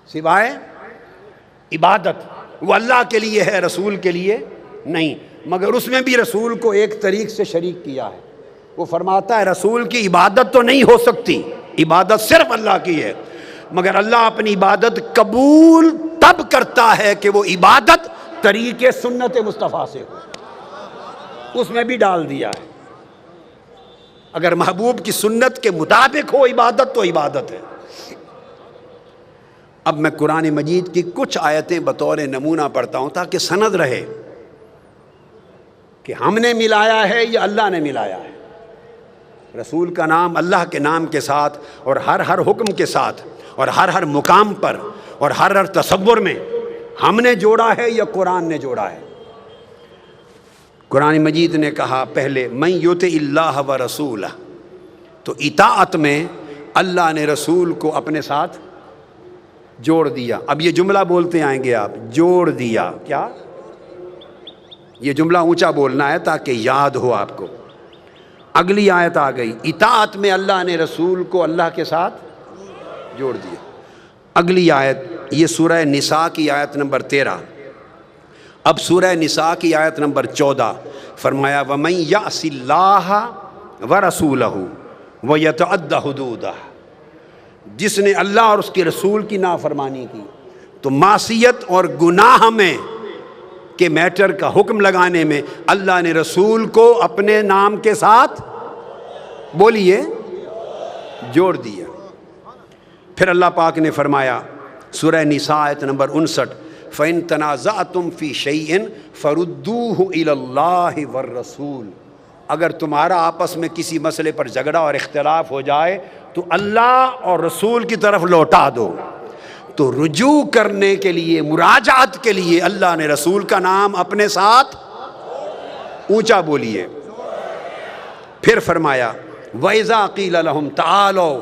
سوائے عبادت، وہ اللہ کے لیے ہے، رسول کے لیے نہیں۔ مگر اس میں بھی رسول کو ایک طریق سے شریک کیا ہے۔ وہ فرماتا ہے رسول کی عبادت تو نہیں ہو سکتی، عبادت صرف اللہ کی ہے، مگر اللہ اپنی عبادت قبول تب کرتا ہے کہ وہ عبادت طریق سنت مصطفیٰ سے ہو، اس میں بھی ڈال دیا ہے۔ اگر محبوب کی سنت کے مطابق ہو عبادت تو عبادت ہے۔ اب میں قرآن مجید کی کچھ آیتیں بطور نمونہ پڑھتا ہوں تاکہ سند رہے کہ ہم نے ملایا ہے یا اللہ نے ملایا ہے۔ رسول کا نام اللہ کے نام کے ساتھ اور ہر حکم کے ساتھ اور ہر مقام پر اور ہر تصور میں ہم نے جوڑا ہے یا قرآن نے جوڑا ہے؟ قرآن مجید نے کہا پہلے من یطع اللہ و رسولہ، تو اطاعت میں اللہ نے رسول کو اپنے ساتھ جوڑ دیا۔ اب یہ جملہ بولتے آئیں گے آپ، جوڑ دیا، کیا؟ یہ جملہ اونچا بولنا ہے تاکہ یاد ہو آپ کو۔ اگلی آیت آ گئی، اطاعت میں اللہ نے رسول کو اللہ کے ساتھ جوڑ دیا۔ اگلی آیت یہ سورہ نساء کی آیت نمبر 13۔ اب سورہ نساء کی آیت نمبر 14 فرمایا وَمَن يَعْصِ اللَّهَ وَرَسُولَهُ وَيَتَعَدَّ حُدُودَهُ، جس نے اللہ اور اس کے رسول کی نافرمانی کی تو معصیت اور گناہ میں کے میٹر کا حکم لگانے میں اللہ نے رسول کو اپنے نام کے ساتھ بولیے جوڑ دیا۔ پھر اللہ پاک نے فرمایا سورہ نساء آیت نمبر 59 فَإِن تَنَازَعْتُمْ فِي شَيْءٍ فَرُدُّوهُ إِلَى اللَّهِ وَالرَّسُولِ، اگر تمہارا آپس میں کسی مسئلے پر جھگڑا اور اختلاف ہو جائے تو اللہ اور رسول کی طرف لوٹا دو۔ تو رجوع کرنے کے لیے، مراجعت کے لیے اللہ نے رسول کا نام اپنے ساتھ اونچا بولیے۔ پھر فرمایا وَإِذَا قِيلَ لَهُمْ تَعَالَوْا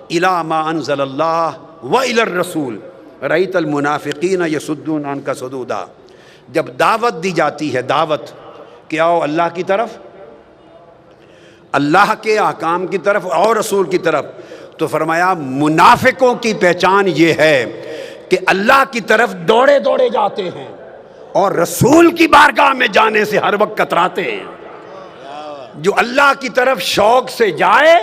إِلَىٰ مَا أَنزَلَ اللَّهُ وَإِلَى الرَّسُولِ رَأَيْتَ الْمُنَافِقِينَ يَصُدُّونَ عَنْكَ صُدُودًا، جب دعوت دی جاتی ہے، دعوت کہ آؤ اللہ کی طرف، اللہ کے احکام کی طرف اور رسول کی طرف، تو فرمایا منافقوں کی پہچان یہ ہے کہ اللہ کی طرف دوڑے دوڑے جاتے ہیں اور رسول کی بارگاہ میں جانے سے ہر وقت کتراتے ہیں۔ جو اللہ کی طرف شوق سے جائے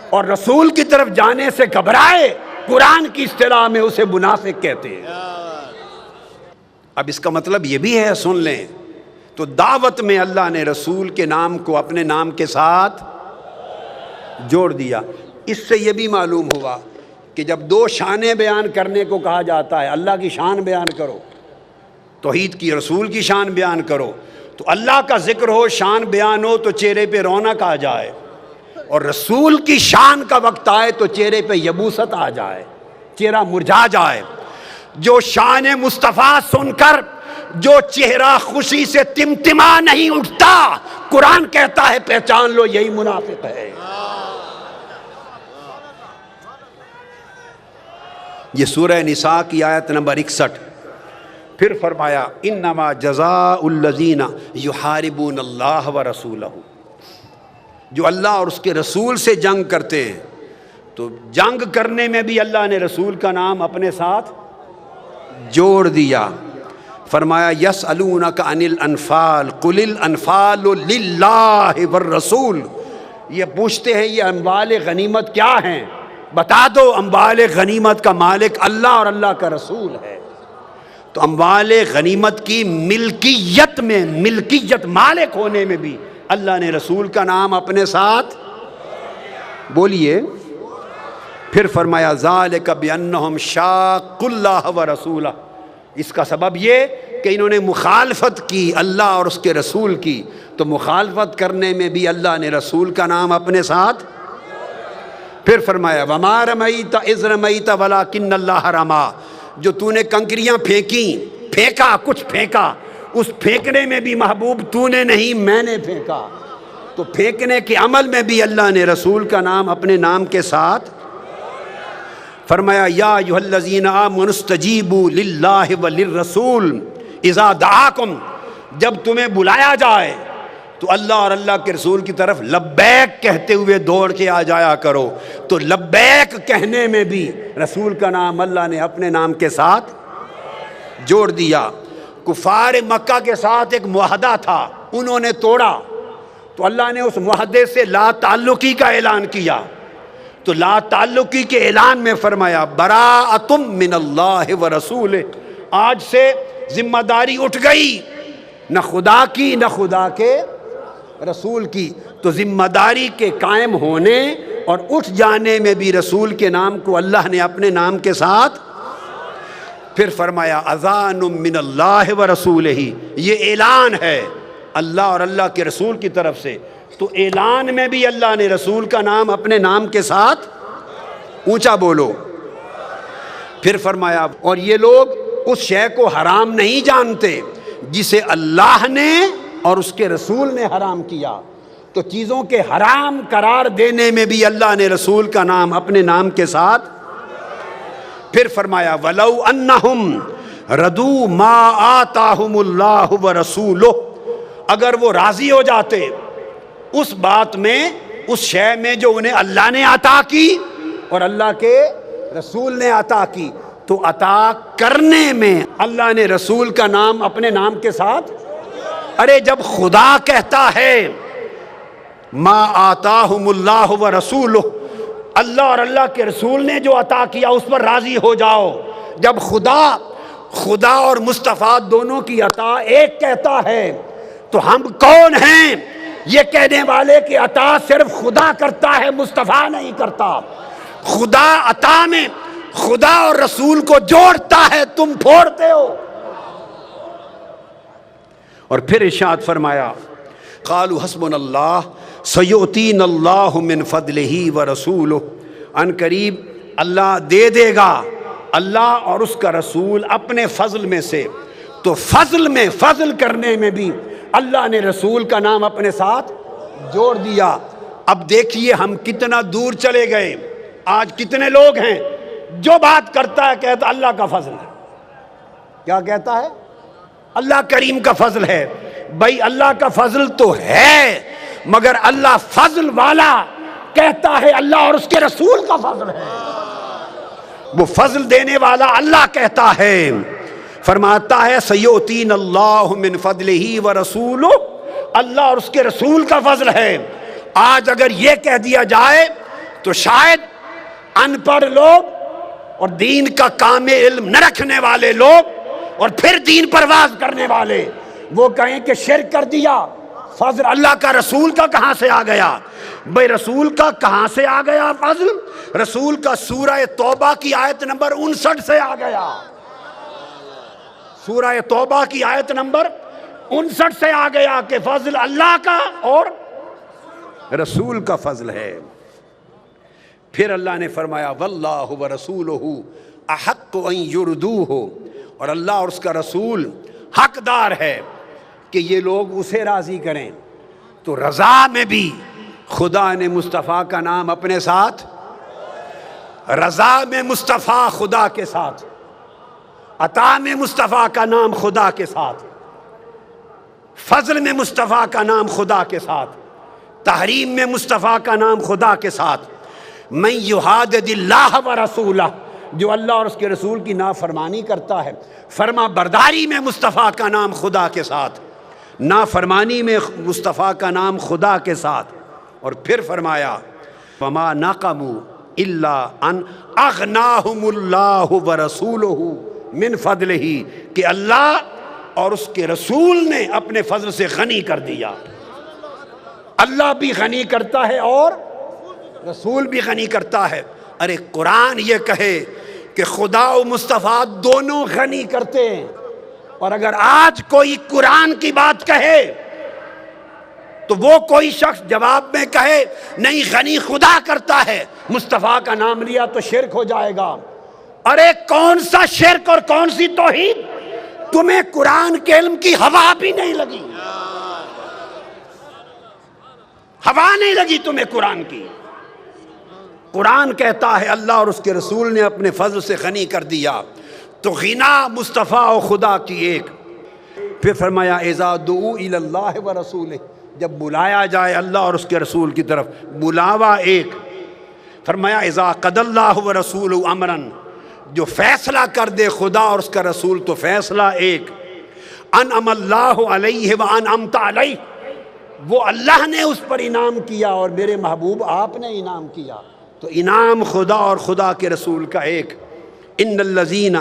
اور رسول کی طرف جانے سے گھبرائے، قرآن کی اصطلاح میں اسے منافق کہتے ہیں۔ اب اس کا مطلب یہ بھی ہے، سن لیں، تو دعوت میں اللہ نے رسول کے نام کو اپنے نام کے ساتھ جوڑ دیا۔ اس سے یہ بھی معلوم ہوا کہ جب دو شانیں بیان کرنے کو کہا جاتا ہے، اللہ کی شان بیان کرو، توحید کی، رسول کی شان بیان کرو، تو اللہ کا ذکر ہو، شان بیان ہو تو چہرے پہ رونق آ جائے، اور رسول کی شان کا وقت آئے تو چہرے پہ یبوست آ جائے، چہرہ مرجھا جائے۔ جو شان مصطفیٰ سن کر جو چہرہ خوشی سے تمتما نہیں اٹھتا، قرآن کہتا ہے پہچان لو یہی منافق ہے۔ یہ سورہ نساء کی آیت نمبر 61۔ پھر فرمایا انما جزاء الذین یحاربون اللہ ورسولہ، جو اللہ اور اس کے رسول سے جنگ کرتے ہیں، تو جنگ کرنے میں بھی اللہ نے رسول کا نام اپنے ساتھ جوڑ دیا۔ فرمایا یسألونک عن الانفال قل الانفال للہ والرسول، یہ پوچھتے ہیں یہ اموال غنیمت کیا ہیں، بتا دو اموال غنیمت کا مالک اللہ اور اللہ کا رسول ہے۔ تو اموال غنیمت کی ملکیت میں، ملکیت مالک ہونے میں بھی اللہ نے رسول کا نام اپنے ساتھ بولیے۔ پھر فرمایا ذالک بانہم شاقوا اللہ ورسولہ، اس کا سبب یہ کہ انہوں نے مخالفت کی اللہ اور اس کے رسول کی، تو مخالفت کرنے میں بھی اللہ نے رسول کا نام اپنے ساتھ۔ پھر فرمایا وما رمیت اذ رمیت ولکن اللہ رما، جو تو نے کنکریاں پھینکیں، پھینکا، کچھ پھینکا، اس پھینکنے میں بھی محبوب تو نے نہیں میں نے پھینکا، تو پھینکنے کے عمل میں بھی اللہ نے رسول کا نام اپنے نام کے ساتھ۔ فرمایا یا ایھا الذین آمنوا استجیبوا للہ وللرسول اذا دعاکم، جب تمہیں بلایا جائے تو اللہ اور اللہ کے رسول کی طرف لبیک کہتے ہوئے دوڑ کے آ جایا کرو۔ تو لبیک کہنے میں بھی رسول کا نام اللہ نے اپنے نام کے ساتھ جوڑ دیا۔ کفار مکہ کے ساتھ ایک معاہدہ تھا، انہوں نے توڑا، تو اللہ نے اس معاہدے سے لا تعلقی کا اعلان کیا۔ تو لا تعلقی کے اعلان میں فرمایا براءۃ من اللہ ورسولہ، آج سے ذمہ داری اٹھ گئی، نہ خدا کی نہ خدا کے رسول کی۔ تو ذمہ داری کے قائم ہونے اور اٹھ جانے میں بھی رسول کے نام کو اللہ نے اپنے نام کے ساتھ، پھر فرمایا اذان من اللہ ورسولہ، یہ اعلان ہے اللہ اور اللہ کے رسول کی طرف سے۔ تو اعلان میں بھی اللہ نے رسول کا نام اپنے نام کے ساتھ، اونچا بولو۔ پھر فرمایا اور یہ لوگ اس شے کو حرام نہیں جانتے جسے اللہ نے اور اس کے رسول نے حرام کیا۔ تو چیزوں کے حرام قرار دینے میں بھی اللہ نے رسول کا نام اپنے نام کے ساتھ۔ پھر فرمایا وَلَوْ أَنَّهُمْ رَضُوا مَا آتَاهُمُ اللَّهُ وَرَسُولُهُ، اگر وہ راضی ہو جاتے اس بات میں، اس شے میں جو انہیں اللہ نے عطا کی اور اللہ کے رسول نے عطا کی، تو عطا کرنے میں اللہ نے رسول کا نام اپنے نام کے ساتھ۔ ارے جب خدا کہتا ہے ما آتاہم اللہ ورسولہ، اللہ اور اللہ کے رسول نے جو عطا کیا اس پر راضی ہو جاؤ۔ جب خدا اور مصطفیٰ دونوں کی عطا ایک کہتا ہے تو ہم کون ہیں یہ کہنے والے کہ عطا صرف خدا کرتا ہے، مصطفیٰ نہیں کرتا۔ خدا عطا میں خدا اور رسول کو جوڑتا ہے، تم پھوڑتے ہو۔ اور پھر ارشاد فرمایا قالوا حسبنا اللہ سیؤتینا اللہ من فضلہ ورسولہ، ان قریب اللہ دے دے گا، اللہ اور اس کا رسول اپنے فضل میں سے۔ تو فضل میں، فضل کرنے میں بھی اللہ نے رسول کا نام اپنے ساتھ جوڑ دیا۔ اب دیکھیے ہم کتنا دور چلے گئے۔ آج کتنے لوگ ہیں جو بات کرتا ہے کہتا اللہ کا فضل ہے، کیا کہتا ہے؟ اللہ کریم کا فضل ہے۔ بھائی اللہ کا فضل تو ہے، مگر اللہ فضل والا کہتا ہے اللہ اور اس کے رسول کا فضل ہے۔ وہ فضل دینے والا اللہ کہتا ہے، فرماتا ہے سیؤتین اللہ من فضلہ ورسولہ، اللہ اور اس کے رسول کا فضل ہے۔ آج اگر یہ کہہ دیا جائے تو شاید ان پڑھ لوگ اور دین کا کام علم نہ رکھنے والے لوگ اور پھر دین پر واز کرنے والے وہ کہیں کہ شرک کر دیا، فضل اللہ کا رسول کا کہاں سے آ گیا؟ بھئی رسول کا کہاں سے آ گیا فضل؟ رسول کا سورہ توبہ کی آیت نمبر 59 سے آ گیا۔ سورہ توبہ کی آیت نمبر 59 سے آ گیا کہ فضل اللہ کا اور رسول کا فضل ہے۔ پھر اللہ نے فرمایا واللہ ورسولہ احق ان یردوہ، اور اللہ اور اس کا رسول حقدار ہے کہ یہ لوگ اسے راضی کریں۔ تو رضا میں بھی خدا نے مصطفیٰ کا نام اپنے ساتھ، رضا میں مصطفیٰ خدا کے ساتھ، عطا میں مصطفیٰ کا نام خدا کے ساتھ، فضل میں مصطفیٰ کا نام خدا کے ساتھ، تحریم میں مصطفیٰ کا نام خدا کے ساتھ۔ من یحادد اللہ ورسولہ، جو اللہ اور اس کے رسول کی نافرمانی کرتا ہے، فرما برداری میں مصطفیٰ کا نام خدا کے ساتھ، نافرمانی میں مصطفیٰ کا نام خدا کے ساتھ۔ اور پھر فرمایا وما نقموا الا ان اغناہم اللہ ورسولہ من فضلہ، کہ اللہ اور اس کے رسول نے اپنے فضل سے غنی کر دیا۔ اللہ بھی غنی کرتا ہے اور رسول بھی غنی کرتا ہے۔ ارے قرآن یہ کہے کہ خدا و مصطفیٰ دونوں غنی کرتے ہیں، اور اگر آج کوئی قرآن کی بات کہے تو وہ کوئی شخص جواب میں کہے نہیں غنی خدا کرتا ہے، مصطفیٰ کا نام لیا تو شرک ہو جائے گا۔ ارے کون سا شرک اور کون سی توحید؟ تمہیں قرآن کے علم کی ہوا بھی نہیں لگی، ہوا نہیں لگی تمہیں قرآن کی۔ قرآن کہتا ہے اللہ اور اس کے رسول نے اپنے فضل سے غنی کر دیا، تو غنا مصطفیٰ و خدا کی ایک۔ پھر فرمایا اذا دعوا الی اللہ ورسولہ، جب بلایا جائے اللہ اور اس کے رسول کی طرف، بلاوا ایک۔ فرمایا اذا قضى اللہ ورسولہ امرا، جو فیصلہ کر دے خدا اور اس کا رسول تو فیصلہ ایک، انعم اللہ علیہ وانعمت علیہ، وہ اللہ نے اس پر انعام کیا اور میرے محبوب آپ نے انعام کیا، تو انعام خدا اور خدا کے رسول کا ایک۔ ان الذین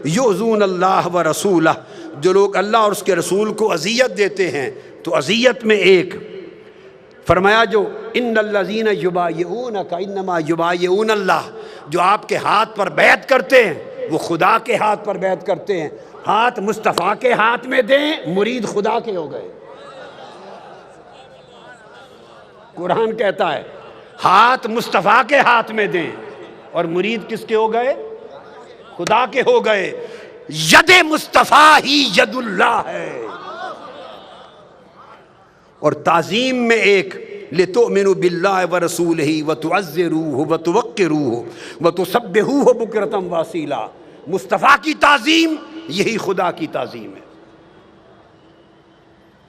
یؤذون اللہ ورسولہ، جو لوگ اللہ اور اس کے رسول کو اذیت دیتے ہیں تو اذیت میں ایک۔ فرمایا جو ان الذین یبایعونک انما یبایعون اللہ، جو آپ کے ہاتھ پر بیعت کرتے ہیں وہ خدا کے ہاتھ پر بیعت کرتے ہیں۔ ہاتھ مصطفیٰ کے ہاتھ میں دیں، مرید خدا کے ہو گئے۔ قرآن کہتا ہے ہاتھ مصطفیٰ کے ہاتھ میں دیں، اور مرید کس کے ہو گئے؟ خدا کے ہو گئے۔ ید مصطفیٰ ہی ید اللہ ہے۔ اور تعظیم میں ایک، لِتُؤْمِنُوا بِاللَّهِ وَرَسُولِهِ وَتُعَزِّرُوهُ وَتُوَقِّرُوهُ وَتُسَبِّحُوهُ بُكْرَةً وَأَصِيلًا۔ مصطفیٰ کی تعظیم یہی خدا کی تعظیم ہے۔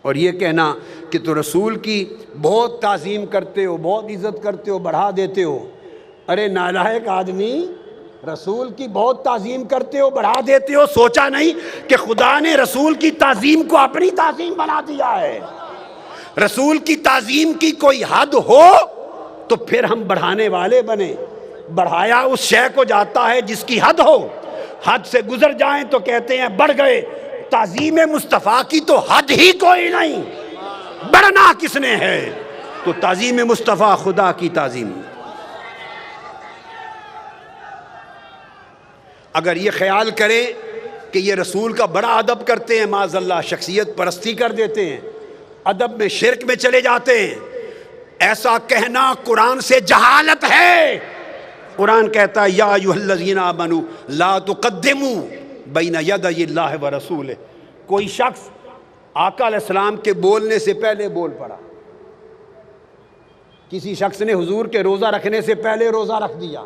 اور یہ کہنا کہ تو رسول کی بہت تعظیم کرتے ہو، بہت عزت کرتے ہو، بڑھا دیتے ہو، ارے نالائق آدمی، رسول کی بہت تعظیم کرتے ہو، بڑھا دیتے ہو، سوچا نہیں کہ خدا نے رسول کی تعظیم کو اپنی تعظیم بنا دیا ہے۔ رسول کی تعظیم کی کوئی حد ہو تو پھر ہم بڑھانے والے بنے۔ بڑھایا اس شے کو جاتا ہے جس کی حد ہو، حد سے گزر جائیں تو کہتے ہیں بڑھ گئے۔ تعظیم مصطفیٰ کی تو حد ہی کوئی نہیں، بڑھنا کس نے ہے؟ تو تعظیم مصطفیٰ خدا کی تعظیم۔ اگر یہ خیال کریں کہ یہ رسول کا بڑا ادب کرتے ہیں، معاذ اللہ شخصیت پرستی کر دیتے ہیں، ادب میں شرک میں چلے جاتے ہیں، ایسا کہنا قرآن سے جہالت ہے۔ قرآن کہتا ہے یا ایھا الذین آمنوا لا تقدموا بین یدی اللہ ورسولہ۔ کوئی شخص آقا علیہ السلام کے بولنے سے پہلے بول پڑا، کسی شخص نے حضور کے روزہ رکھنے سے پہلے روزہ رکھ دیا،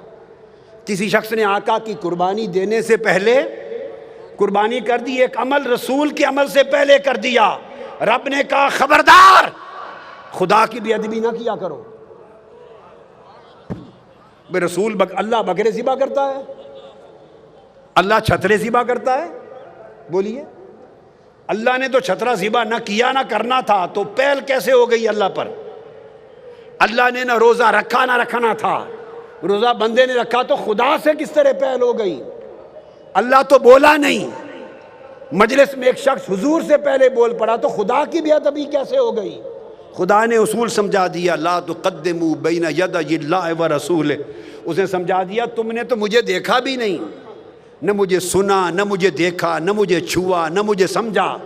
کسی شخص نے آقا کی قربانی دینے سے پہلے قربانی کر دی، ایک عمل رسول کے عمل سے پہلے کر دیا۔ رب نے کہا خبردار، خدا کی بے ادبی نہ کیا کرو۔ بے رسول اللہ بکرے ذبح کرتا ہے؟ اللہ چھترے ذبح کرتا ہے؟ بولیے، اللہ نے تو چھترا ذبح نہ کیا نہ کرنا تھا، تو پہل کیسے ہو گئی اللہ پر؟ اللہ نے نہ روزہ رکھا نہ رکھنا تھا، روزہ بندے نے رکھا تو خدا سے کس طرح پہل ہو گئی؟ اللہ تو بولا نہیں، مجلس میں ایک شخص حضور سے پہلے بول پڑا تو خدا کی بے ادبی کیسے ہو گئی؟ خدا نے اصول سمجھا دیا، لا تقدموا بین یدی اللہ ورسولہ۔ اس نے سمجھا دیا تم نے تو مجھے دیکھا بھی نہیں، نہ مجھے سنا، نہ مجھے دیکھا، نہ مجھے چھوا، نہ مجھے سمجھا،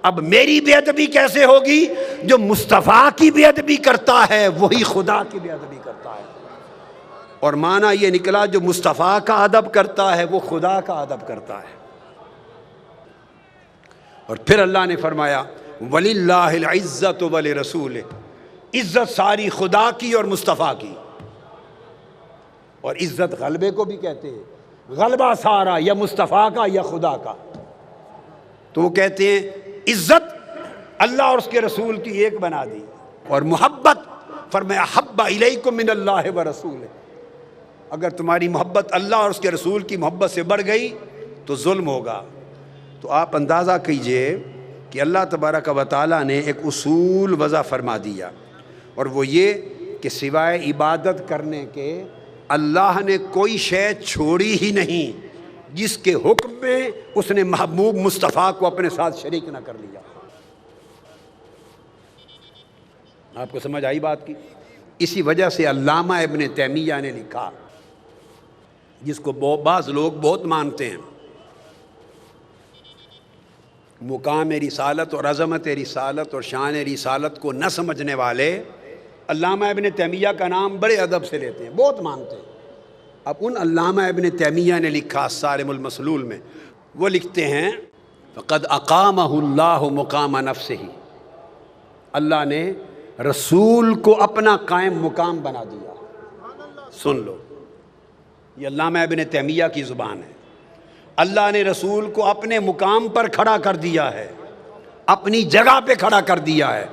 اب میری بے ادبی کیسے ہوگی؟ جو مصطفیٰ کی بے ادبی کرتا ہے وہی خدا کی بے ادبی کرتا ہے۔ اور معنی یہ نکلا جو مصطفیٰ کا ادب کرتا ہے وہ خدا کا ادب کرتا ہے۔ اور پھر اللہ نے فرمایا وَلِلَّهِ الْعِزَّةُ وَلِرَسُولِهِ، عزت ساری خدا کی اور مصطفیٰ کی۔ اور عزت غلبے کو بھی کہتے ہیں، غلبہ سارا یا مصطفیٰ کا یا خدا کا۔ تو وہ کہتے ہیں عزت اللہ اور اس کے رسول کی ایک بنا دی، اور محبت فرمایا حب الیکم من اللہ ورسولہ۔ اگر تمہاری محبت اللہ اور اس کے رسول کی محبت سے بڑھ گئی تو ظلم ہوگا۔ تو آپ اندازہ کیجئے کہ اللہ تبارک و تعالیٰ نے ایک اصول وضع فرما دیا، اور وہ یہ کہ سوائے عبادت کرنے کے اللہ نے کوئی شے چھوڑی ہی نہیں جس کے حکم میں اس نے محبوب مصطفیٰ کو اپنے ساتھ شریک نہ کر لیا۔ آپ کو سمجھ آئی بات کی؟ اسی وجہ سے علامہ ابن تیمیہ نے لکھا، جس کو بعض لوگ بہت مانتے ہیں، مقام رسالت اور عظمت رسالت اور شان رسالت کو نہ سمجھنے والے علامہ ابن تیمیہ کا نام بڑے ادب سے لیتے ہیں، بہت مانتے ہیں۔ اب ان علامہ ابن تیمیہ نے لکھا الصارم المسلول میں، وہ لکھتے ہیں فقد اقامہ اللہ مقام نفسہ، اللہ نے رسول کو اپنا قائم مقام بنا دیا۔ سن لو، یہ علامہ ابن تیمیہ کی زبان ہے۔ اللہ نے رسول کو اپنے مقام پر کھڑا کر دیا ہے، اپنی جگہ پہ کھڑا کر دیا ہے۔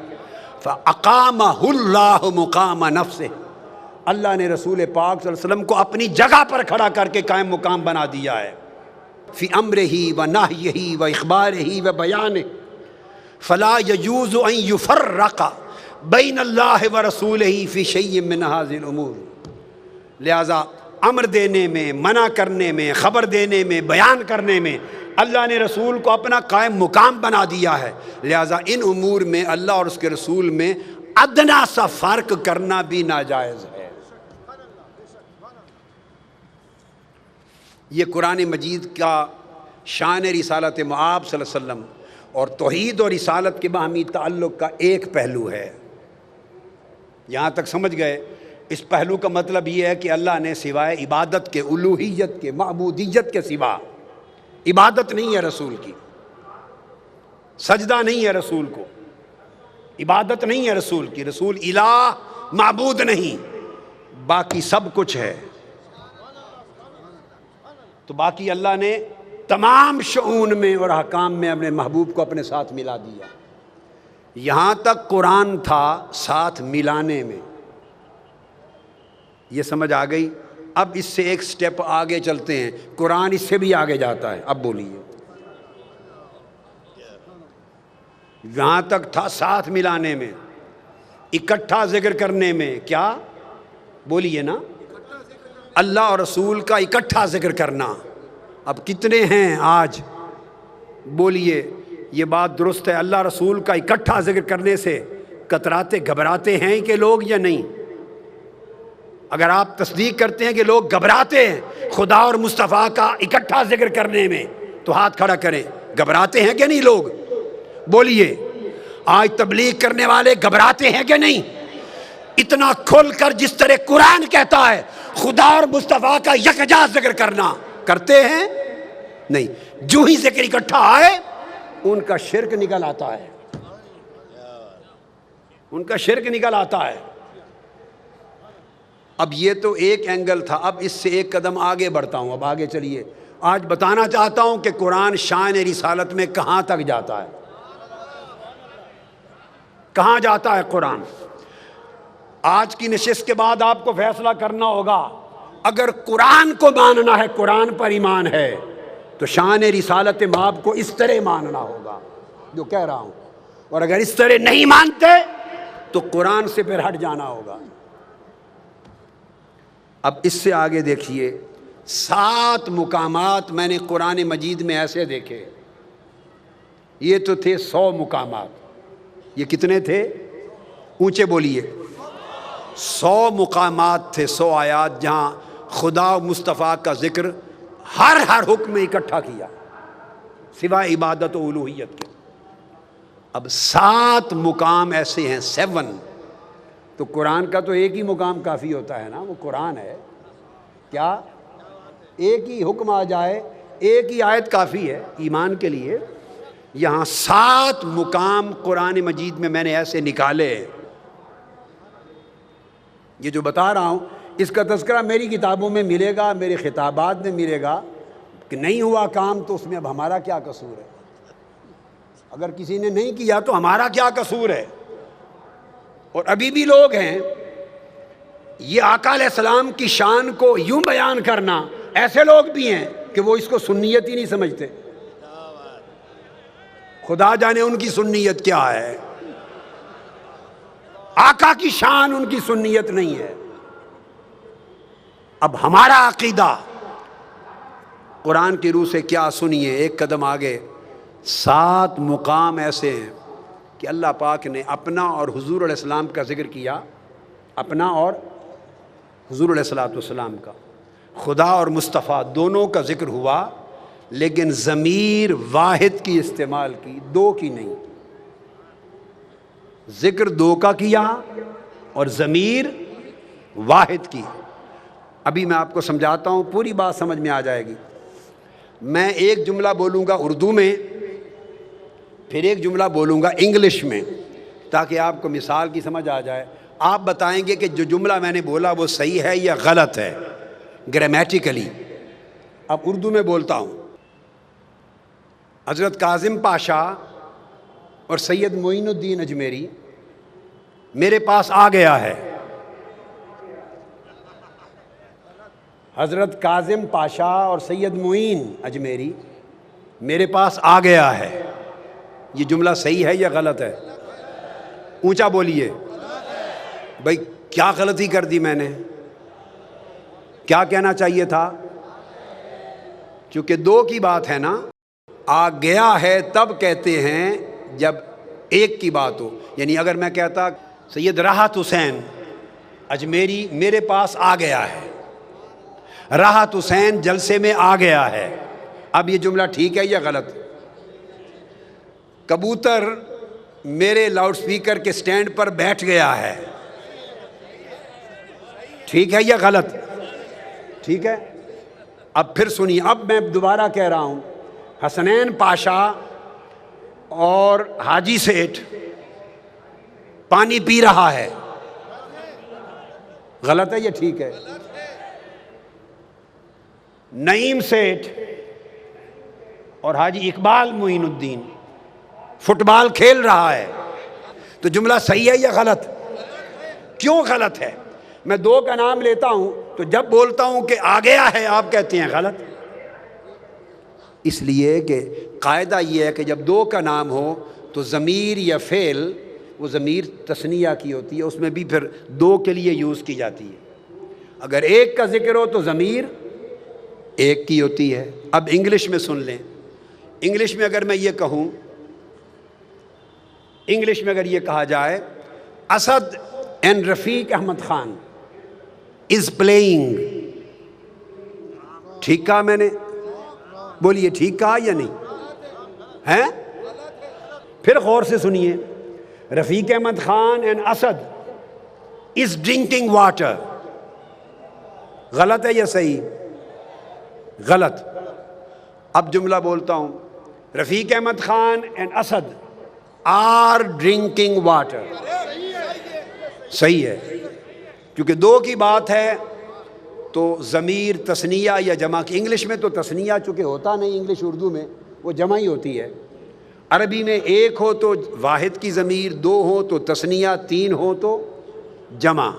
فَأَقَامَهُ اللَّهُ مُقَامَ نَفْسِهِ، اللہ نے رسول پاک صلی اللہ علیہ وسلم کو اپنی جگہ پر کھڑا کر کے قائم مقام بنا دیا ہے، فی امرہ و نہیہ و اخبارہ و بیانہ، فلا یجوز ان یفرق بین اللہ و رسولہ فی شیء من ہذہ الامور، لہذا امر دینے میں، منع کرنے میں، خبر دینے میں، بیان کرنے میں اللہ نے رسول کو اپنا قائم مقام بنا دیا ہے، لہذا ان امور میں اللہ اور اس کے رسول میں ادنا سا فرق کرنا بھی ناجائز ہے۔ یہ قرآن مجید کا شان رسالت مآب صلی اللہ علیہ وسلم اور توحید اور رسالت کے باہمی تعلق کا ایک پہلو ہے۔ یہاں تک سمجھ گئے؟ اس پہلو کا مطلب یہ ہے کہ اللہ نے سوائے عبادت کے، الوہیت کے، معبودیت کے سوا، عبادت نہیں ہے رسول کی، سجدہ نہیں ہے رسول کو، عبادت نہیں ہے رسول کی، رسول الہ معبود نہیں، باقی سب کچھ ہے۔ تو باقی اللہ نے تمام شؤون میں اور احکام میں اپنے محبوب کو اپنے ساتھ ملا دیا۔ یہاں تک قرآن تھا ساتھ ملانے میں، یہ سمجھ آ گئی؟ اب اس سے ایک سٹیپ آگے چلتے ہیں، قرآن اس سے بھی آگے جاتا ہے۔ اب بولیے، یہاں تک تھا ساتھ ملانے میں، اکٹھا ذکر کرنے میں، کیا بولیے نا، اللہ اور رسول کا اکٹھا ذکر کرنا۔ اب کتنے ہیں آج؟ بولیے، یہ بات درست ہے، اللہ رسول کا اکٹھا ذکر کرنے سے کتراتے گھبراتے ہیں کہ لوگ، یا نہیں؟ اگر آپ تصدیق کرتے ہیں کہ لوگ گھبراتے ہیں خدا اور مصطفیٰ کا اکٹھا ذکر کرنے میں، تو ہاتھ کھڑا کریں، گھبراتے ہیں کہ نہیں لوگ؟ بولیے، آج تبلیغ کرنے والے گھبراتے ہیں کہ نہیں؟ اتنا کھل کر جس طرح قرآن کہتا ہے خدا اور مصطفیٰ کا یکجا ذکر کرنا، کرتے ہیں؟ نہیں، جو ہی ذکر اکٹھا آئے ان کا شرک نکل آتا ہے، ان کا شرک نکل آتا ہے۔ اب یہ تو ایک اینگل تھا، اب اس سے ایک قدم آگے بڑھتا ہوں۔ اب آگے چلیے، آج بتانا چاہتا ہوں کہ قرآن شان رسالت میں کہاں تک جاتا ہے، کہاں جاتا ہے قرآن۔ آج کی نشست کے بعد آپ کو فیصلہ کرنا ہوگا، اگر قرآن کو ماننا ہے، قرآن پر ایمان ہے، تو شان رسالت مآب کو اس طرح ماننا ہوگا جو کہہ رہا ہوں، اور اگر اس طرح نہیں مانتے تو قرآن سے پھر ہٹ جانا ہوگا۔ اب اس سے آگے دیکھیے، 7 مقامات میں نے قرآن مجید میں ایسے دیکھے، یہ تو تھے 100 مقامات، یہ کتنے تھے؟ اونچے بولیے، 100 مقامات تھے، 100 آیات جہاں خدا و مصطفیٰ کا ذکر ہر حکم میں اکٹھا کیا سوائے عبادت و الوہیت کے۔ اب 7 مقام ایسے ہیں، 7۔ تو قرآن کا تو ایک ہی مقام کافی ہوتا ہے نا، وہ قرآن ہے، کیا ایک ہی حکم آ جائے، ایک ہی آیت کافی ہے ایمان کے لیے؟ یہاں 7 مقام قرآن مجید میں نے ایسے نکالے۔ یہ جو بتا رہا ہوں اس کا تذکرہ میری کتابوں میں ملے گا، میرے خطابات میں ملے گا، کہ نہیں ہوا کام تو اس میں اب ہمارا کیا قصور ہے؟ اگر کسی نے نہیں کیا تو ہمارا کیا قصور ہے؟ اور ابھی بھی لوگ ہیں، یہ آقا علیہ السلام کی شان کو یوں بیان کرنا، ایسے لوگ بھی ہیں کہ وہ اس کو سنیت ہی نہیں سمجھتے۔ خدا جانے ان کی سنیت کیا ہے، آقا کی شان ان کی سنیت نہیں ہے۔ اب ہمارا عقیدہ قرآن کی روح سے کیا، سنیے ایک قدم آگے۔ 7 مقام ایسے ہیں کہ اللہ پاک نے اپنا اور حضور علیہ السلام کا ذکر کیا، اپنا اور حضور علیہ السلام کا، خدا اور مصطفیٰ دونوں کا ذکر ہوا، لیکن ضمیر واحد کی استعمال کی، 2 کی نہیں۔ ذکر 2 کا کیا اور ضمیر واحد کی۔ ابھی میں آپ کو سمجھاتا ہوں، پوری بات سمجھ میں آ جائے گی۔ میں ایک جملہ بولوں گا اردو میں، پھر ایک جملہ بولوں گا انگلش میں، تاکہ آپ کو مثال کی سمجھ آ جائے۔ آپ بتائیں گے کہ جو جملہ میں نے بولا وہ صحیح ہے یا غلط ہے گرامیٹیکلی۔ اب اردو میں بولتا ہوں۔ حضرت کاظم پاشا اور سید معین الدین اجمیری میرے پاس آ گیا ہے. حضرت کاظم پاشا اور سید معین اجمیری میرے پاس آ گیا ہے. یہ جملہ صحیح ہے یا غلط ہے؟ اونچا بولیے بھائی. کیا غلطی کر دی میں نے؟ کیا کہنا چاہیے تھا؟ چونکہ دو کی بات ہے نا. آ گیا ہے تب کہتے ہیں جب ایک کی بات ہو. یعنی اگر میں کہتا سید راحت حسین اجمیری میرے پاس آ گیا ہے، راحت حسین جلسے میں آ گیا ہے، اب یہ جملہ ٹھیک ہے یا غلط؟ کبوتر میرے لاؤڈ سپیکر کے سٹینڈ پر بیٹھ گیا ہے، ٹھیک ہے یا غلط؟ ٹھیک ہے. اب پھر سنیے، اب میں دوبارہ کہہ رہا ہوں، حسنین پاشا اور حاجی سیٹھ پانی پی رہا ہے، غلط ہے یا ٹھیک ہے؟ نعیم سیٹھ اور حاجی اقبال معین الدین فٹ بال کھیل رہا ہے، تو جملہ صحیح ہے یا غلط؟ کیوں غلط ہے؟ میں دو کا نام لیتا ہوں تو جب بولتا ہوں کہ آ گیا ہے آپ کہتے ہیں غلط. اس لیے کہ قاعدہ یہ ہے کہ جب دو کا نام ہو تو ضمیر یا فعل، وہ ضمیر تثنیہ کی ہوتی ہے، اس میں بھی پھر دو کے لیے یوز کی جاتی ہے. اگر ایک کا ذکر ہو تو ضمیر ایک کی ہوتی ہے. اب انگلش میں سن لیں. انگلش میں اگر میں یہ کہوں، انگلش میں اگر یہ کہا جائے Asad and Rafiq Ahmed Khan is playing, ٹھیک کہا میں نے؟ بولیے ٹھیک کہا یا نہیں ہیں؟ پھر غور سے سنیے، Rafiq Ahmed Khan and Asad is drinking water, غلط ہے یا صحیح؟ غلط. اب جملہ بولتا ہوں، Rafiq Ahmed Khan and Asad are drinking water, صحیح ہے. کیونکہ دو کی بات ہے تو ضمیر تثنیہ یا جمع کی. انگلش میں تو تثنیہ چونکہ ہوتا نہیں، انگلش اردو میں وہ جمع ہی ہوتی ہے. عربی میں ایک ہو تو واحد کی ضمیر، دو ہو تو تثنیہ، تین ہو تو جمع.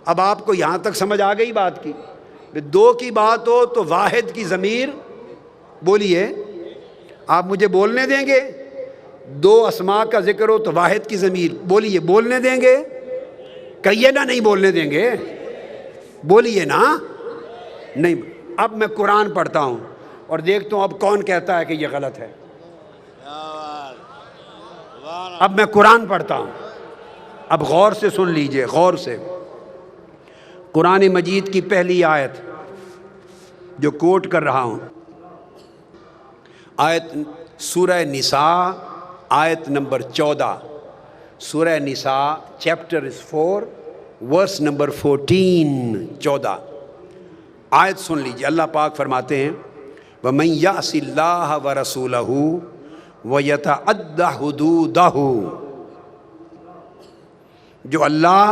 اب آپ کو یہاں تک سمجھ آ گئی بات کی؟ دو کی بات ہو تو واحد کی ضمیر، بولیے آپ مجھے بولنے دیں گے؟ دو اسماء کا ذکر ہو تو واحد کی ضمیر، بولیے بولنے دیں گے؟ کہیے نا نہیں بولنے دیں گے، بولیے نا نہیں. اب میں قرآن پڑھتا ہوں اور دیکھتا ہوں اب کون کہتا ہے کہ یہ غلط ہے. اب میں قرآن پڑھتا ہوں، اب غور سے سن لیجئے، غور سے. قرآن مجید کی پہلی آیت جو کوٹ کر رہا ہوں، آیت سورہ نساء، آیت نمبر 14. سورہ نساء چیپٹر 4 ورس نمبر 14، 14 آیت سن لیجیے. اللہ پاک فرماتے ہیں وَمَن يَعْصِ اللَّهَ وَرَسُولَهُ وَيَتَعَدَّ حُدُودَهُ، جو اللہ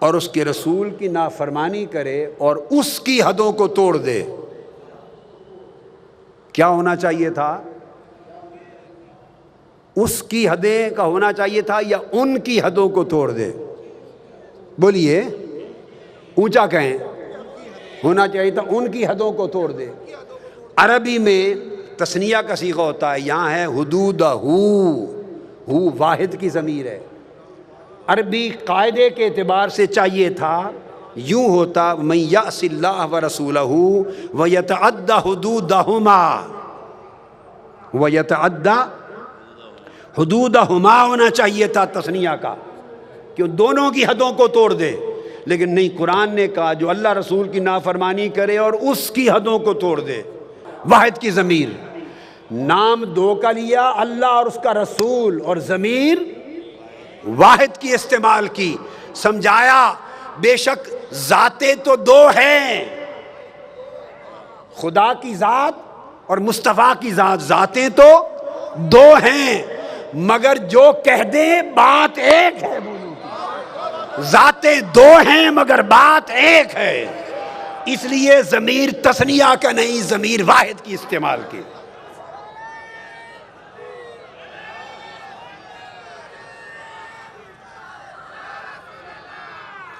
اور اس کے رسول کی نافرمانی کرے اور اس کی حدوں کو توڑ دے. کیا ہونا چاہیے تھا؟ اس کی حدیں کا ہونا چاہیے تھا یا ان کی حدوں کو توڑ دے؟ بولیے اونچا کہیں. ہونا چاہیے تھا ان کی حدوں کو توڑ دے. عربی میں تثنیہ کا صیغہ ہوتا ہے، یہاں ہے حدودہ، ہو واحد کی ضمیر ہے. عربی قاعدے کے اعتبار سے چاہیے تھا یوں ہوتا من یعص اللہ ورسولہ ویتعدی حدودہما، ویتعدی حدودہما ہونا چاہیے تھا تثنیہ کا، کہ دونوں کی حدوں کو توڑ دے. لیکن نہیں، قرآن نے کہا جو اللہ رسول کی نافرمانی کرے اور اس کی حدوں کو توڑ دے. واحد کی ضمیر، نام دو کا لیا اللہ اور اس کا رسول، اور ضمیر واحد کی استعمال کی. سمجھایا بے شک ذاتیں تو دو ہیں، خدا کی ذات اور مصطفیٰ کی ذات، ذاتیں تو دو ہیں مگر جو کہہ دیں بات ایک ہے. ذاتیں دو ہیں مگر بات ایک ہے، اس لیے ضمیر تثنیہ کا نہیں، ضمیر واحد کی استعمال کی.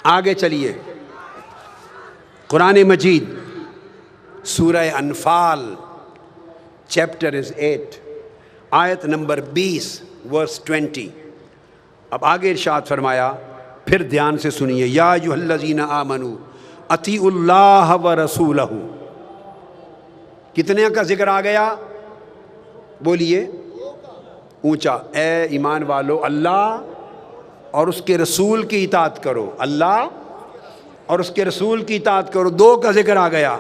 آگے چلیے، قرآن مجید سورہ انفال چیپٹر 8 آیت نمبر 20 ورس 20۔ اب آگے ارشاد فرمایا، پھر دھیان سے سنیے، یا ایھا الذین آمنوا اطیعوا اللہ ورسولہ۔ کتنے کا ذکر آ گیا؟ بولیے اونچا، اے ایمان والو اللہ اور اس کے رسول کی اطاعت کرو، اللہ اور اس کے رسول کی اطاعت کرو۔ دو کا ذکر آ گیا،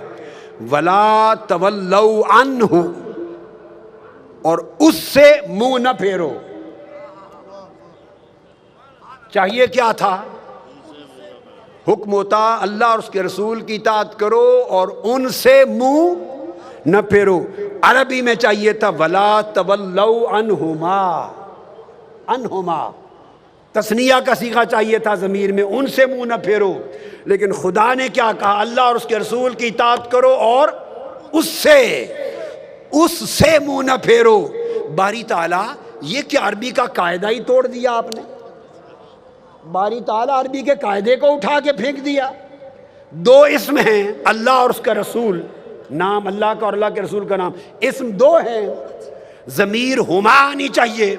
ولا تولوا عنہ، اور اس سے منہ نہ پھیرو۔ چاہیے کیا تھا؟ حکم ہوتا اللہ اور اس کے رسول کی اطاعت کرو اور ان سے منہ نہ پھیرو۔ عربی میں چاہیے تھا ولا تولوا عنہما، عنہما تثنیہ کا صیغہ چاہیے تھا ضمیر میں، ان سے منہ نہ پھیرو۔ لیکن خدا نے کیا کہا؟ اللہ اور اس کے رسول کی اطاعت کرو اور اس سے منہ نہ پھیرو۔ باری تعالیٰ، یہ کیا عربی کا قاعدہ ہی توڑ دیا آپ نے؟ باری تعالیٰ عربی کے قاعدے کو اٹھا کے پھینک دیا۔ دو اسم ہیں، اللہ اور اس کا رسول، نام اللہ کا اور اللہ کے رسول کا نام، اسم دو ہیں، ضمیر ہما آنی چاہیے،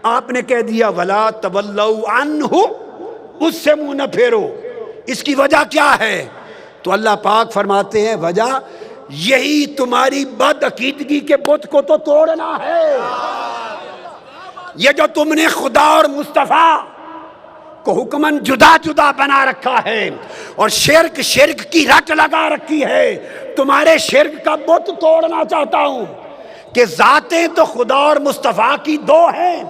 آپ نے کہہ دیا ولا تولوا عنہ، اس سے منہ نہ پھیرو۔ اس کی وجہ کیا ہے؟ تو اللہ پاک فرماتے ہیں وجہ یہی تمہاری بد عقیدگی کے بت کو تو توڑنا ہے۔ یہ جو تم نے خدا اور مصطفیٰ کو حکماً جدا جدا بنا رکھا ہے اور شرک کی رٹ لگا رکھی ہے، تمہارے شرک کا بت توڑنا چاہتا ہوں کہ ذاتیں تو خدا اور مصطفیٰ کی دو ہیں،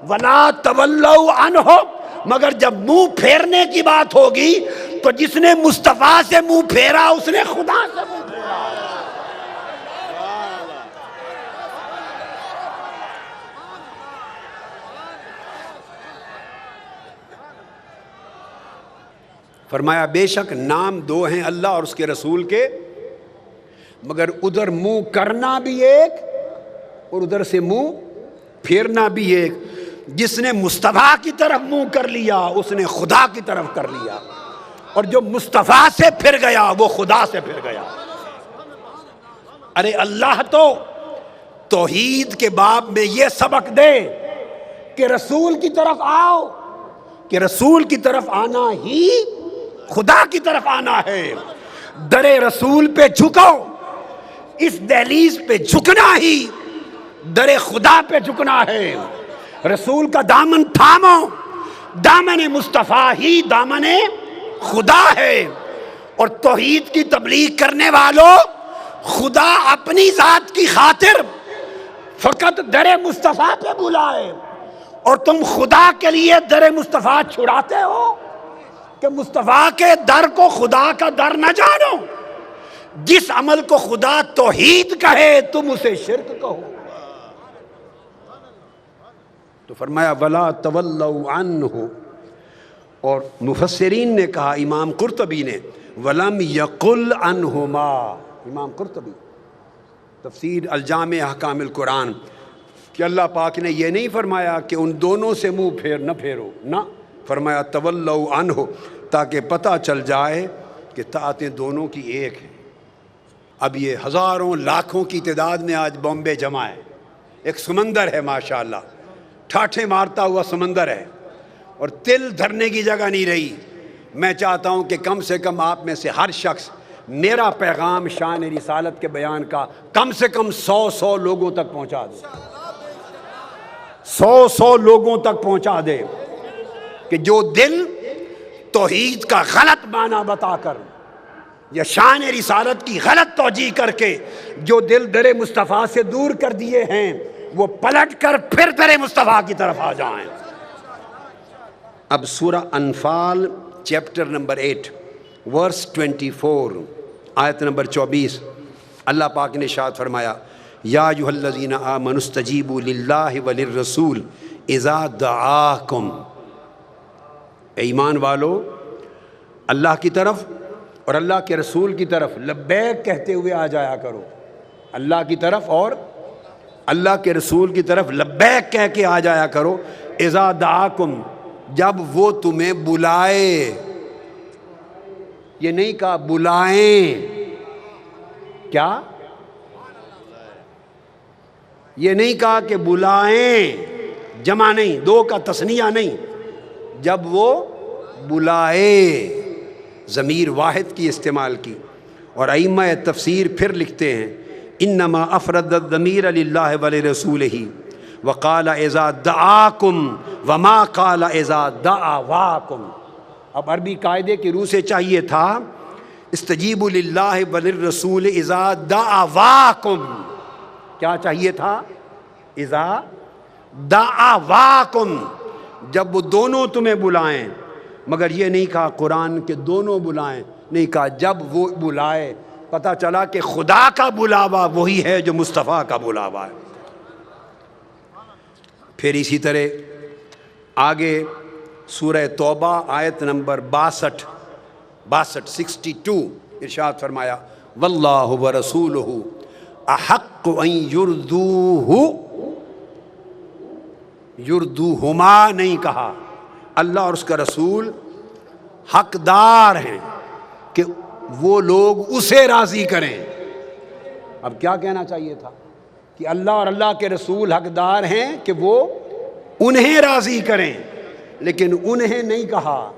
ولا تولوا عنہ، مگر جب منہ پھیرنے کی بات ہوگی تو جس نے مصطفیٰ سے منہ پھیرا اس نے خدا سے منہ پھیرا۔ فرمایا بے شک نام دو ہیں اللہ اور اس کے رسول کے، مگر ادھر منہ کرنا بھی ایک اور ادھر سے منہ پھیرنا بھی ایک۔ جس نے مصطفیٰ کی طرف منہ کر لیا اس نے خدا کی طرف کر لیا، اور جو مصطفیٰ سے پھر گیا وہ خدا سے پھر گیا۔ ارے اللہ تو توحید کے باب میں یہ سبق دے کہ رسول کی طرف آؤ، کہ رسول کی طرف آنا ہی خدا کی طرف آنا ہے۔ در رسول پہ جھکو، اس دہلیز پہ جھکنا ہی در خدا پہ جھکنا ہے۔ رسول کا دامن تھامو، دامن مصطفیٰ ہی دامن خدا ہے۔ اور توحید کی تبلیغ کرنے والوں، خدا اپنی ذات کی خاطر فقط در مصطفیٰ پہ بلائے، اور تم خدا کے لیے در مصطفیٰ چھڑاتے ہو کہ مصطفیٰ کے در کو خدا کا در نہ جانو۔ جس عمل کو خدا توحید کہے تم اسے شرک کہو۔ تو فرمایا ولا تولوا عنہ، اور مفسرین نے کہا، امام قرطبی نے ولم یقل عنہما، امام قرطبی تفسیر الجامع احکام القرآن، کہ اللہ پاک نے یہ نہیں فرمایا کہ ان دونوں سے منہ نہ پھیرو، نہ، فرمایا تولوا عنہ، تاکہ پتہ چل جائے کہ طاعتیں دونوں کی ایک ہیں۔ اب یہ ہزاروں لاکھوں کی تعداد میں آج بامبے جمع ہے، ایک سمندر ہے ماشاءاللہ، ٹھاٹھے مارتا ہوا سمندر ہے، اور تل دھرنے کی جگہ نہیں رہی۔ میں چاہتا ہوں کہ کم سے کم آپ میں سے ہر شخص میرا پیغام شان رسالت کے بیان کا کم سے کم 100 لوگوں تک پہنچا دے، 100 لوگوں تک پہنچا دے، کہ جو دل توحید کا غلط معنی بتا کر یا شان رسالت کی غلط توجیہ کر کے جو دل در مصطفیٰ سے دور کر دیے ہیں، وہ پلٹ کر پھر در مصطفیٰ کی طرف آ جائیں۔ اب سورہ انفال چیپٹر نمبر 8 ورس 24 آیت نمبر 24، اللہ پاک نے ارشاد فرمایا یا ایھا الذین آمنوا استجیبوا للہ وللرسول اذا دعاکم، اے ایمان والو اللہ کی طرف اور اللہ کے رسول کی طرف لبیک کہتے ہوئے آ جایا کرو۔ اللہ کی طرف اور اللہ کے رسول کی طرف لبیک کہہ کے آ جایا کرو، اذا دعاکم، جب وہ تمہیں بلائے، یہ نہیں کہا بلائیں، کیا؟ یہ نہیں کہا کہ بلائیں، جمع نہیں، دو کا تثنیہ نہیں، جب وہ بلائے ضمیر واحد کی استعمال کی۔ اور ائمہ تفسیر پھر لکھتے ہیں انما افرد الضمیر للہ ولرسولہ وقال اذا دعاکم وما قال اذا دعواکم۔ اب عربی قاعدے کی روح سے چاہیے تھا استجیبوا للہ وللرسول اذا دعواکم، کیا چاہیے تھا؟ اذا دعواکم، جب وہ دونوں تمہیں بلائیں، مگر یہ نہیں کہا قرآن کے دونوں بلائیں، نہیں کہا جب وہ بلائے۔ پتہ چلا کہ خدا کا بلاوا وہی ہے جو مصطفیٰ کا بلاوا ہے۔ پھر اسی طرح آگے سورہ توبہ آیت نمبر 62 ارشاد فرمایا واللہ ورسولہ احق ان یردوہ، یردوہما نہیں کہا، اللہ اور اس کا رسول حقدار ہیں کہ وہ لوگ اسے راضی کریں۔ اب کیا کہنا چاہیے تھا کہ اللہ اور اللہ کے رسول حقدار ہیں کہ وہ انہیں راضی کریں، لیکن انہیں نہیں کہا،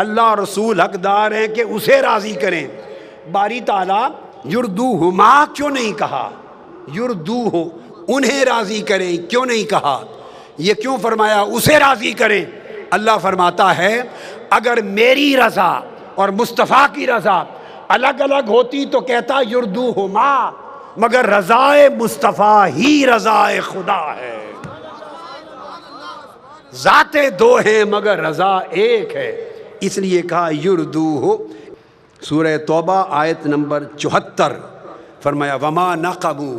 اللہ اور رسول حقدار ہیں کہ اسے راضی کریں۔ باری تعالیٰ یردوہما کیوں نہیں کہا؟ یردوہ انہیں راضی کریں کیوں نہیں کہا؟ یہ کیوں فرمایا اسے راضی کریں؟ اللہ فرماتا ہے اگر میری رضا اور مصطفیٰ کی رضا الگ الگ ہوتی تو کہتا یردوہما، مگر رضائے مصطفیٰ ہی رضائے خدا ہے۔ ذاتیں دو ہیں مگر رضا ایک ہے، اس لیے کہا یردوہ۔ سورہ توبہ آیت نمبر 74 فرمایا وما نقموا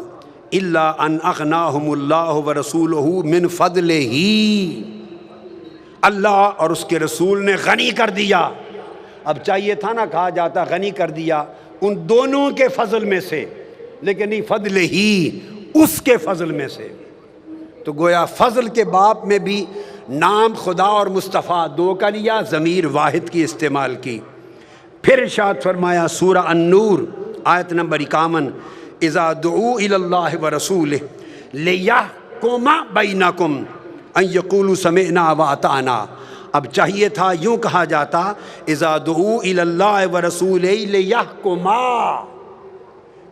الا ان اغناہم اللہ ورسولہ من فضلہ، اللہ اور اس کے رسول نے غنی کر دیا۔ اب چاہیے تھا نا کہا جاتا غنی کر دیا ان دونوں کے فضل میں سے، لیکن نہیں، فضل ہی، اس کے فضل میں سے۔ تو گویا فضل کے باب میں بھی نام خدا اور مصطفیٰ دو کا لیا، ضمیر واحد کی استعمال کی۔ پھر ارشاد فرمایا سورہ النور آیت نمبر 51 اذا دعوا الی اللہ ورسولہ لیحکم بینکم ان یقولوا سمعنا واطعنا۔ اب چاہیے تھا یوں کہا جاتا اذا دعوا الی اللہ ورسولہ لیحکما،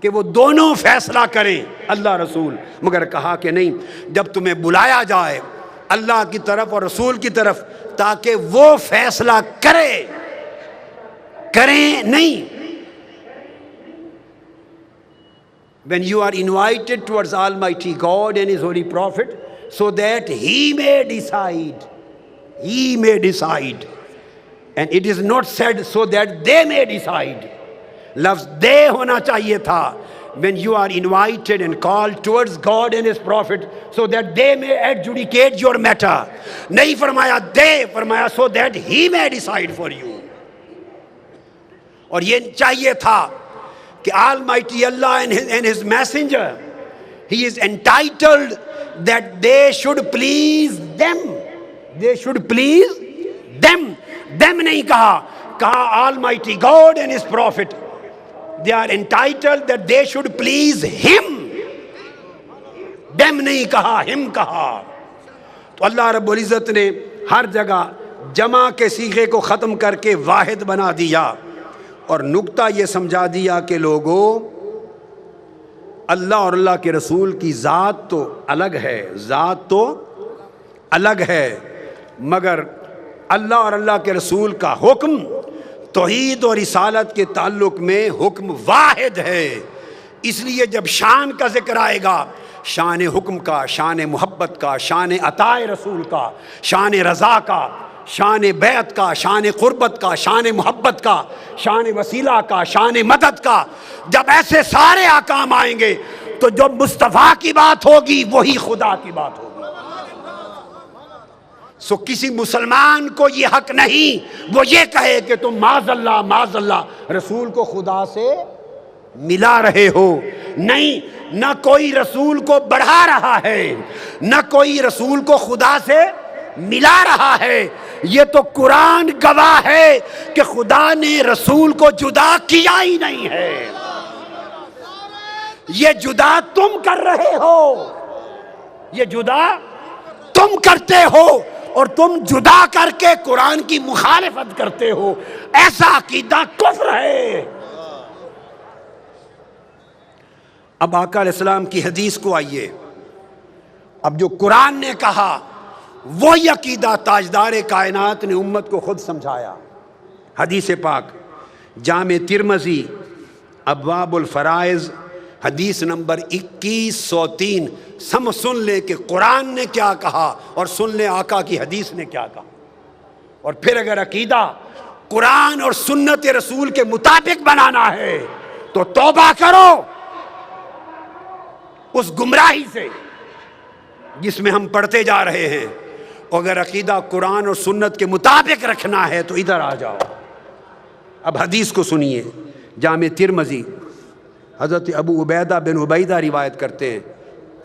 کہ وہ دونوں فیصلہ کریں اللہ رسول، مگر کہا کہ نہیں، جب تمہیں بلایا جائے اللہ کی طرف اور رسول کی طرف تاکہ وہ فیصلہ کریں نہیں۔ When you are invited towards Almighty God and His Holy Prophet so that He may decide, and it is not said so that they may decide، لفظ دے ہونا چاہیے تھا۔ When you are invited and called towards God and His Prophet so that they may adjudicate your matter، نہیں فرمایا دے، فرمایا so that He may decide for you۔ اور یہ چاہیے تھا کہ Almighty Allah and His Messenger, He is entitled that they should please them، they should please them نہیں کہا Almighty God and His Prophet، they are entitled that they should please Him، them نہیں کہا، Him کہا۔ تو اللہ رب العزت نے ہر جگہ جمع کے صیغے کو ختم کر کے واحد بنا دیا، اور نکتہ یہ سمجھا دیا کہ لوگوں اللہ اور اللہ کے رسول کی ذات تو الگ ہے، ذات تو الگ ہے، مگر اللہ اور اللہ کے رسول کا حکم توحید اور رسالت کے تعلق میں حکم واحد ہے۔ اس لیے جب شان کا ذکر آئے گا، شان حکم کا، شان محبت کا، شان عطاء رسول کا، شان رضا کا، شان بیعت کا، شان قربت کا، شان محبت کا، شان وسیلہ کا، شان مدد کا، جب ایسے سارے احکام آئیں گے تو جو مصطفیٰ کی بات ہوگی وہی خدا کی بات ہوگی۔ سو کسی مسلمان کو یہ حق نہیں وہ یہ کہے کہ تم معاذ اللہ رسول کو خدا سے ملا رہے ہو، نہیں، نہ کوئی رسول کو بڑھا رہا ہے، نہ کوئی رسول کو خدا سے ملا رہا ہے، یہ تو قرآن گواہ ہے کہ خدا نے رسول کو جدا کیا ہی نہیں ہے، یہ جدا تم کر رہے ہو، یہ جدا تم کرتے ہو، اور تم جدا کر کے قرآن کی مخالفت کرتے ہو، ایسا عقیدہ کفر ہے۔ اب آقا علیہ السلام کی حدیث کو آئیے، اب جو قرآن نے کہا وہی عقیدہ تاجدار کائنات نے امت کو خود سمجھایا۔ حدیث پاک جامع ترمذی ابواب الفرائض حدیث نمبر 2103، سن لیں کہ قرآن نے کیا کہا اور سن لیں آقا کی حدیث نے کیا کہا، اور پھر اگر عقیدہ قرآن اور سنت رسول کے مطابق بنانا ہے تو توبہ کرو اس گمراہی سے جس میں ہم پڑھتے جا رہے ہیں، اور اگر عقیدہ قرآن اور سنت کے مطابق رکھنا ہے تو ادھر آ جاؤ۔ اب حدیث کو سنیے، جامع ترمذی حضرت ابو عبیدہ بن عبیدہ روایت کرتے ہیں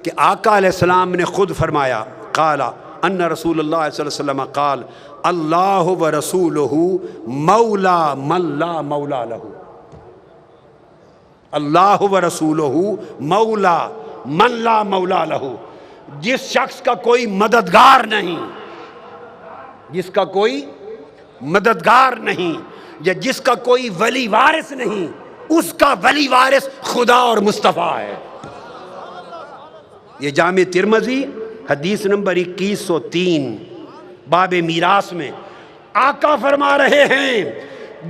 کہ آقا علیہ السلام نے خود فرمایا، قال ان رسول اللہ صلی اللہ علیہ وسلم قال اللہ ورسولہ مولا من لا مولا لہ، اللہ ورسولہ مولا من لا مولا لہ، جس شخص کا کوئی مددگار نہیں، جس کا کوئی مددگار نہیں، یا جس کا کوئی ولی وارث نہیں، اس کا ولی وارث خدا اور مصطفیٰ ہے۔ یہ جامع ترمذی حدیث نمبر 2103 باب میراث میں آقا فرما رہے ہیں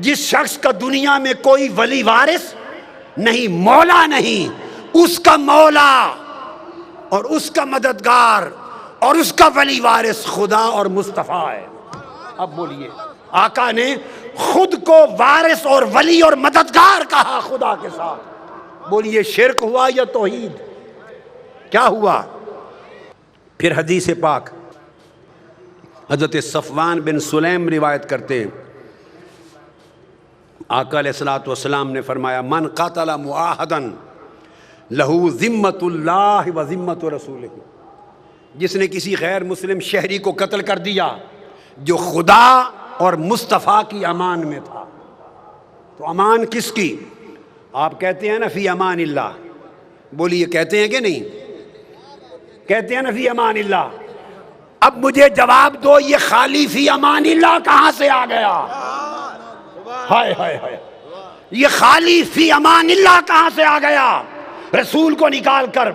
جس شخص کا دنیا میں کوئی ولی وارث نہیں، مولا نہیں، اس کا مولا اور اس کا مددگار اور اس کا ولی وارث خدا اور مصطفیٰ ہے۔ اب بولیے، آقا نے خود کو وارث اور ولی اور مددگار کہا خدا کے ساتھ، بولیے شرک ہوا یا توحید؟ کیا ہوا؟ پھر حدیث پاک حضرت صفوان بن سلیم روایت کرتے ہیں، آقا علیہ الصلوۃ والسلام نے فرمایا من قاتل معاہدا لہو ذمۃ اللہ و ذمۃ رسولہ، جس نے کسی غیر مسلم شہری کو قتل کر دیا جو خدا اور مصطفیٰ کی امان میں تھا۔ تو امان کس کی؟ آپ کہتے ہیں نا فی امان اللہ، بولیے کہتے ہیں کہ نہیں؟ کہتے ہیں نا فی امان اللہ۔ اب مجھے جواب دو، یہ خالی فی امان اللہ کہاں سے آ گیا؟ ہائے ہائے ہائے، یہ خالی فی امان اللہ کہاں سے آ گیا؟ رسول کو نکال کر